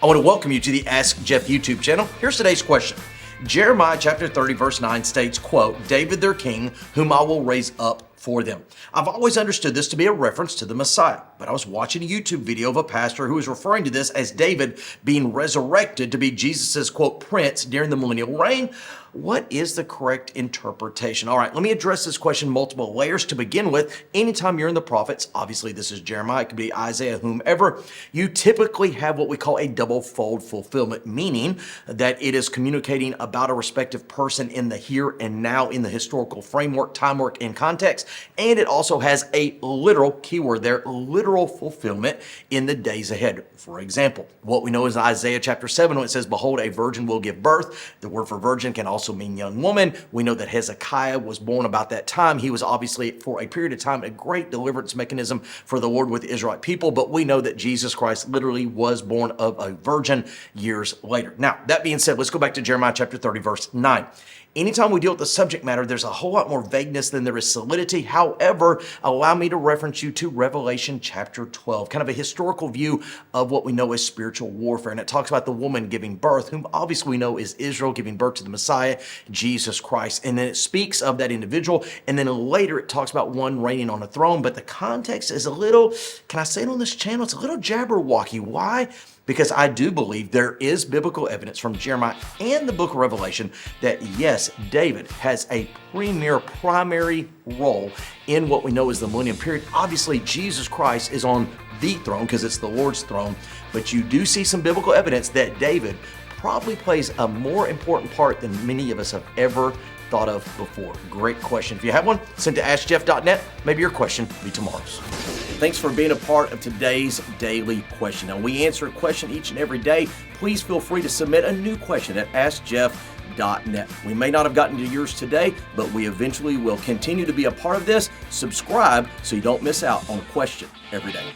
I want to welcome you to the Ask Jeff YouTube channel. Here's today's question. Jeremiah chapter 30 verse 9 states, quote, David their king, whom I will raise up for them. I've always understood this to be a reference to the Messiah, but I was watching a YouTube video of a pastor who was referring to this as David being resurrected to be Jesus's, quote, prince during the millennial reign. What is the correct interpretation? All right, let me address this question multiple layers. To begin with, anytime you're in the prophets, obviously this is Jeremiah, it could be Isaiah, whomever, you typically have what we call a double-fold fulfillment, meaning that it is communicating about a respective person in the here and now in the historical framework, time, work, and context, and it also has a literal keyword there, literal fulfillment in the days ahead. For example, what we know is Isaiah chapter 7 when it says, behold, a virgin will give birth. The word for virgin can also mean young woman. We know that Hezekiah was born about that time. He was obviously for a period of time a great deliverance mechanism for the Lord with the Israelite people, but we know that Jesus Christ literally was born of a virgin years later. Now, that being said, let's go back to Jeremiah chapter 30 verse 9. Anytime we deal with the subject matter, there's a whole lot more vagueness than there is solidity. However, allow me to reference you to Revelation chapter 12, kind of a historical view of what we know as spiritual warfare. And it talks about the woman giving birth, whom obviously we know is Israel, giving birth to the Messiah, Jesus Christ. And then it speaks of that individual. And then later it talks about one reigning on a throne. But the context is a little, can I say it on this channel? It's a little jabberwocky. Why? Because I do believe there is biblical evidence from Jeremiah and the book of Revelation that yes, David has a primary role in what we know as the millennium period. Obviously, Jesus Christ is on the throne because it's the Lord's throne, but you do see some biblical evidence that David probably plays a more important part than many of us have ever thought of before. Great question. If you have one, send to askjeff.net. Maybe your question will be tomorrow's. Thanks for being a part of today's daily question. Now, we answer a question each and every day. Please feel free to submit a new question at askjeff.net. We may not have gotten to yours today, but we eventually will continue to be a part of this. Subscribe so you don't miss out on a question every day.